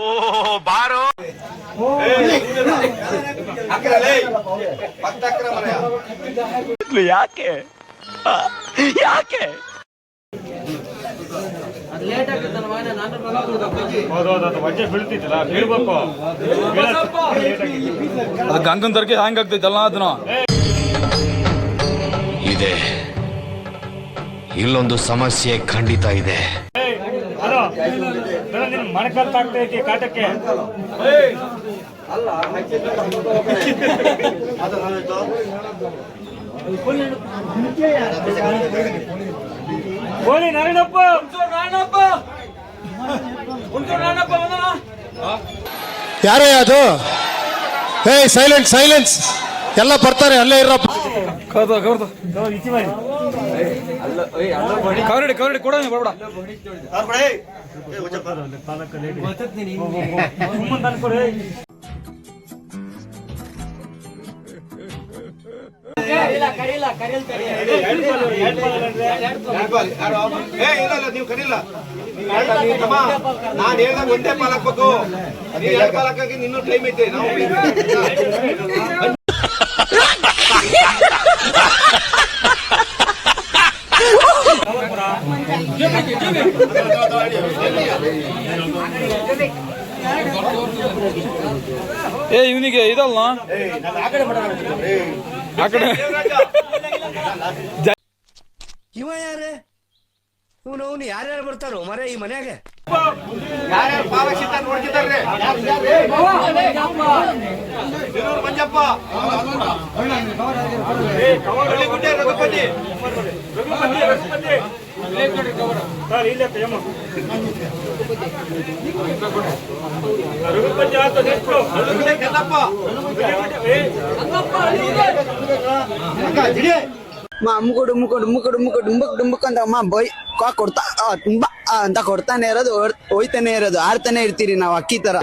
ಓ ಬಾರೋ ಯಾಕೆ ಯಾಕೆ ಹೌದೌದು ವಜ್ಜೆ ಬೀಳ್ತಿತ್ತಲ್ಲ ಬೀಳ್ಬೇಕು ಅದಕ್ಕೆ ಹಂಗನ್ ತರಕೆ ಹ್ಯಾಂಗ್ ಆಗ್ತೈತಲ್ಲ ಅದನ್ನ ಇದೆ ಇಲ್ಲೊಂದು ಸಮಸ್ಯೆ ಖಂಡಿತ ಇದೆ. ಮಣಕಾಲ್ ತಾಗ್ತೈತಿ ಕಾಟಕ್ಕೆ ಗೋಲಿ ನಾರಾಯಣಪ್ಪ ಯಾರೇ ಅದು? ಹೇ ಸೈಲೆನ್ಸ್ ಸೈಲೆನ್ಸ್, ಎಲ್ಲ ಬರ್ತಾರೆ, ಅಲ್ಲೇ ಇರಪ್ಪ. ಕವರಡಿ ಕವರಡಿ ಕೊಡ ಬರ್ಬೇಡ ನೀವು ಕರೀಲ್ಲ. ನಾನು ಹೇಳ್ದಾಗ ಒಂದೇ ಪಾಲ್ ಹಾಕ್ಬೇಕು, ಎರಡು ಪಾಲ್ ಹಾಕಿ ಇನ್ನೂ ಟೈಮ್ ಐತೆ. ನಾವು ಏ ಇವನಿಗೆ ಇದಲ್ಲ ಆ ಕಡೆ ಇವ ಯಾರೇ? ಇವನು ಯಾರ್ಯಾರು ಬರ್ತಾರೋ ಮರೆ ಈ ಮನ್ಯಾಗ? ಯಾರ್ಯಾರು ಪಾವಕ್ಷಿತ ನೋಡ್ತಿದ್ದಾರೆ? ಮಂಜಪ್ಪ, ಹಳ್ಳಿಗುಡ್ಡೆ ರಘುಪತಿ, ಮುಗುಡು ಮುಗುಡು ಮುಗುಡು ಮುಗುಡು ಡುಂಬಕ್ ಡುಂಬಕ್ ಅಂತ ಅಮ್ಮ ಬೈ ಕೊಡ್ತಾ ತುಂಬಾ ಅಂತ ಕೊಡ್ತಾನೆ ಇರೋದು, ಹೋಯ್ತಾನೆ ಇರೋದು, ಆಡ್ತಾನೆ ಇರ್ತೀರಿ ನಾವು ಅಕ್ಕಿ ತರ.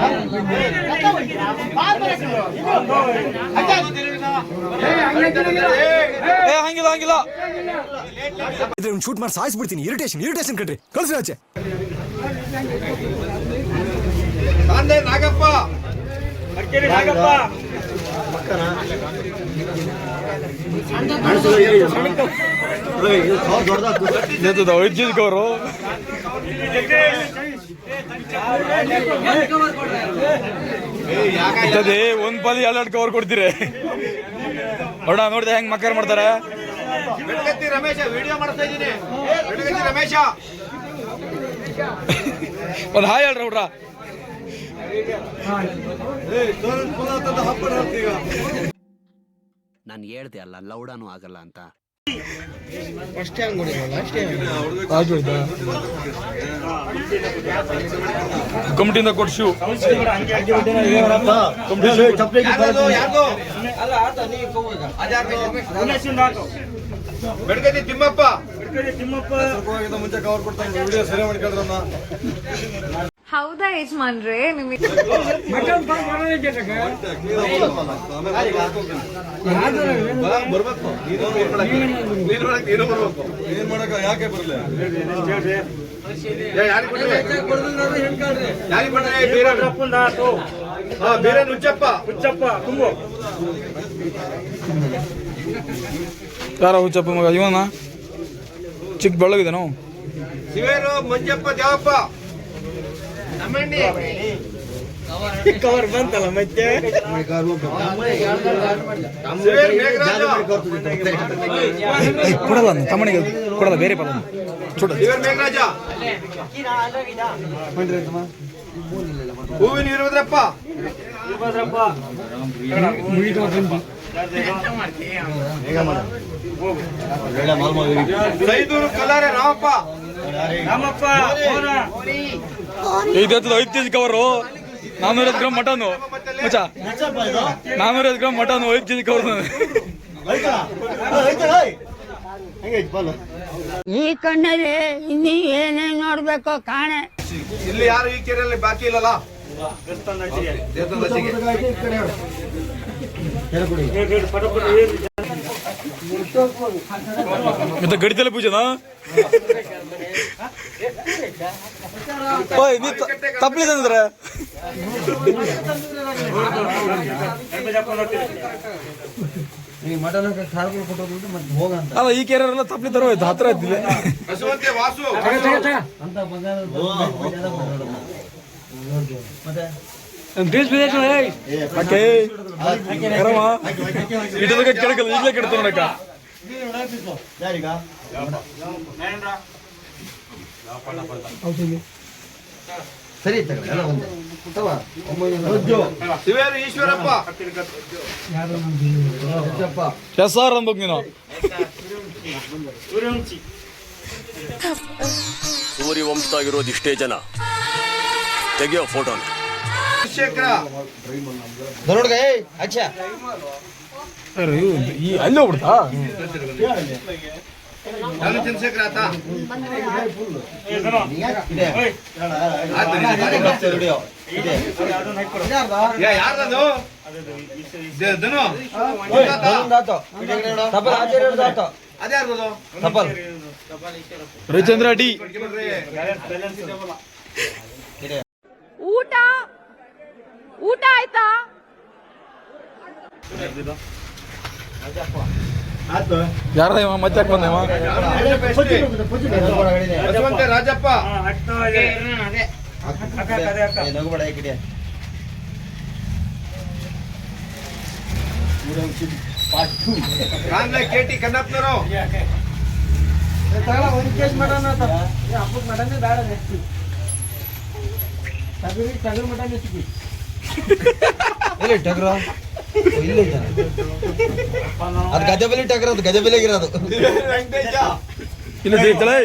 ಹಂಗಿಲ್ಲ ಹಂಗಿಲ್ಲ ಶೂಟ್ ಮಾಡಿ ಸಾಯಿಸ್ಬಿಡ್ತೀನಿ. ಇರಿಟೇಷನ್ ಇರಿಟೇಷನ್ ಕಟ್ರಿ, ಕಳ್ಸಿ ಆಚೆ. ನಾಗಪ್ಪ, ನಾಗಪ್ಪ ಅವರು ಒಂದ್ ಪದಿ ಎರಡು ಕವರ್ ಕೊಡ್ತೀರಿ ನೋಡ. ನೋಡ್ದೆ ಹೆಂಗ್ ಮಕ್ಕರ್ ಮಾಡ್ತಾರೆ. ಬೆಳಗತ್ತಿ ರಮೇಶ ವಿಡಿಯೋ ಮಾಡ್ತಾ ಇದ್ದೀನಿ. ಬೆಳಗತ್ತಿ ರಮೇಶ ಒಂದ್ ಹಾಯ್ ಹೇಳ್ರಿ ಹುಡ್ರ. ನಾನು ಹೇಳ್ದೆ ಅಲ್ಲ ಲೌಡಾನು ಆಗಲ್ಲ ಅಂತ. ಕಮಿಟಿಯಿಂದ ಕೊಡ್ಸು ಬೆಳಗತ್ತಿ ತಿಮ್ಮಪ್ಪ ಮುಂಚೆ ಕವರ್ ಕೊಡ್ತಾನೆ. ವಿಡಿಯೋ ಸರಿ ಮಾಡ್ಕೊಂಡ್ರಮ್ಮ. ಹೌದಾ ಯಜಮಾನ್ರೆ? ನಿಮಗೆ ಏನ್ ಮಾಡಕ ಯಾಕೆ ಬರ್ಲಿ? ಬೇರೆ ಹುಚ್ಚಪ್ಪ ತುಂಬು ಯಾರ ಹುಚ್ಚಪ್ಪ ಮಗ? ಇವನ ಚಿಕ್ಕ ಬೆಳ್ಳಗಿದೆ ನಾವು. ಶಿವೇರು ಮಂಜಪ್ಪ ದೇವಪ್ಪ ಕವರ್ ಬಂತಲ್ಲ ಮತ್ತೆ. ಕೊಡಲ್ಲ ತಮ್ಮನಿಗೆ ಕೊಡಲ್ಲ, ಬೇರೆ ಪದ ಮೇಘರಾಜ, ಹೂವಿನ ವೀರಭದ್ರಪ್ಪ, ಸೈದೂರು ಕಲಾರೆ Ramappa. 5 KG cover, 450 gram mutton ಮಚ್ಚ, 450 ಗ್ರಾಮ್ ಮಟನ್, 5 ಕೆಜಿ ಕವರ್. ಈ ಕಣ್ಣಲ್ಲಿ ಇನ್ನೀ ಏನೇನ್ ನೋಡ್ಬೇಕು ಕಾಣೆ. ಇಲ್ಲಿ ಯಾರು ಈ ಕೆರೆಯಲ್ಲಿ ಬಾಕಿ ಇಲ್ಲಲ್ಲ? ಮತ್ತೆ ಗಡಿತಲೆ ಪೂಜೆನಾ ಓಯ್ ನೀ ತಪ್ಪಲಿ ತಂದ್ರೆ ಅಲ್ಲ ಈ ಕೇರೆಲ್ಲ ತಪ್ಪಲಿ ತರೋಯ್ತು ಹತ್ರ ಇದ್ದಿಲ್ಲ ಹಸುವಂತೆ ವಾಸು ಇಡೋದಕ್ಕೆ ಕೆಡಕಲ್ಲ ಈಗಲೇ ಕೆಡ್ತ ನೋಡಕ್ಕ ಶಿವೇರು ಈಶ್ವರಪ್ಪ ಎಸ್ಆರ್ ಅನ್ಬೇಕು ನೀನು ಸೂರ್ಯವಂಶದಾಗಿರೋದು ಇಷ್ಟೇ ಜನ ತೆಗೆಯೋ ಫೋಟೋನ ಶೇಖರ ಈ ಅಲ್ಲಿ ಹೋಗ್ಬಿಡ್ತಾ ನಾನು ಚಂದ್ರಶೇಖರ ಆತ ಯಾರ್ದದು ಧನು ಅದ್ಯಾರ್ದದು ರವಿಚಂದ್ರ ಡಿ ಊಟ ಆಯ್ತಾ? ಯಾರ ಮತ್ತೆ ಯಾಕೆ ಬಂದ ಹಸುವಂತೆ ರಾಜಪ್ಪ ಕಾನ್ಲೆ ಕೇಟಿ ಕನ್ನಪ್ಪನವರು ಅದು ಗದೆ ಬೆಲೆ ಟಗರ್ ಅದು ಗದೆ ಬೆಲೆಗಿರೋದು ಇಲ್ಲ ದೇತಳೆ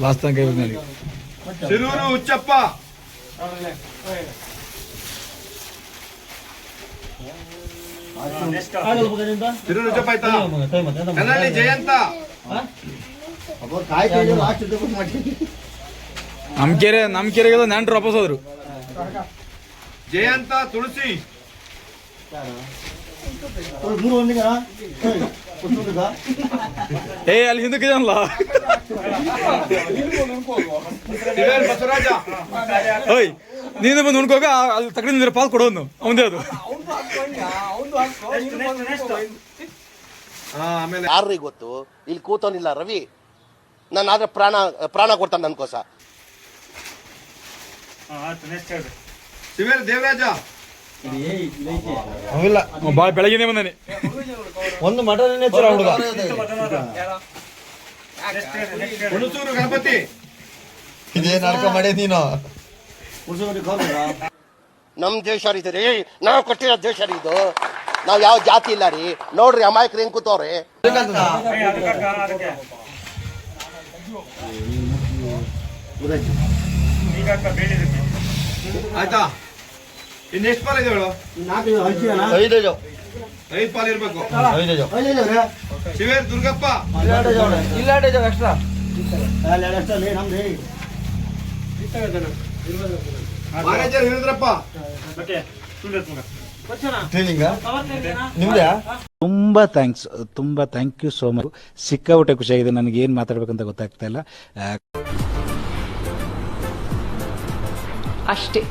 ಲಾಸ್ಟ್ ತನಕ ಶಿರೂರು ಹುಚ್ಚಪ್ಪ ಶಿರೂರು ಹುಚ್ಚಪ್ಪ ಆಯ್ತಾ ಕನ್ನಡಿ ಜಯಂತ ನಮ್ ಕೆರೆಗೆ ನೆಂಟ್ರು ವಾಪಸ್ ಹೋದ್ರು ಜಯಂತ ತುಳಸಿ ಏ ಅಲ್ಲಿ ಹಿಂದಕ್ಕೆ ಜನಲ್ಲ ಶಿವೇರ್ ಬಸವರಾಜ ಓಯ್ ನೀನು ಬಂದು ಉಣ್ಕೋಗ ಅಲ್ಲಿ ತಗೊಂಡಿದ್ರೆ ಪಾಲ್ ಕೊಡೋನು ಅವಂದೇ ಅದು ಆಮೇಲೆ ಯಾರಿಗೆ ಗೊತ್ತು ಇಲ್ಲಿ ಕೂತವನಿಲ್ಲ ರವಿ ನಾನು ಆದ್ರೆ ಪ್ರಾಣ ಕೊಡ್ತಾನೆ ನನ್ಕೋಸ ಶಿವೇರ್ ದೇವರಾಜ ಅವಿಲ್ಲ ಭಾಳ ಬೆಳಗ್ಗೆನೆ ಬಂದಾನೆ ಒಂದು ಮಟನ್ ಹುಡುಗ ಹುಣಸೂರು ಗಣಪತಿ ಇದೇನ್ ನಾಟಕ ಮಾಡೇ ನೀನು ನಮ್ ದೇಶ ರೀ ಇದು ರೀ ನಾವು ಕೊಟ್ಟಿರೋ ದೇಶ ರೀ ಇದು ನಾವ್ ಯಾವ ಜಾತಿ ಇಲ್ಲ ರೀ ನೋಡ್ರಿ ಅಮಾಯಕರು ಹೆಂಗ್ ಕೂತವ್ರಿ ಆಯ್ತಾ ಇನ್ನೆಷ್ಟು ಪಾಲ್ ಇದೆ ಹೇಳು 5 ಪಾಲ್ ಇರ್ಬೇಕು ಶಿವೇರ್ ದುರ್ಗಪ್ಪ ಮ್ಯಾನೇಜರ್ ವೀರೇಂದ್ರಪ್ಪ ನಿಮ್ದ್ಯಾ ತುಂಬಾ ಥ್ಯಾಂಕ್ ಯು ಸೋ ಮಚ್. ಸಿಕ್ಕಾಪಟ್ಟೆ ಖುಷಿಯಾಗಿದೆ. ನನಗೆ ಏನು ಮಾತಾಡ್ಬೇಕಂತ ಗೊತ್ತಾಗ್ತಾ ಇಲ್ಲ ಅಷ್ಟೇ.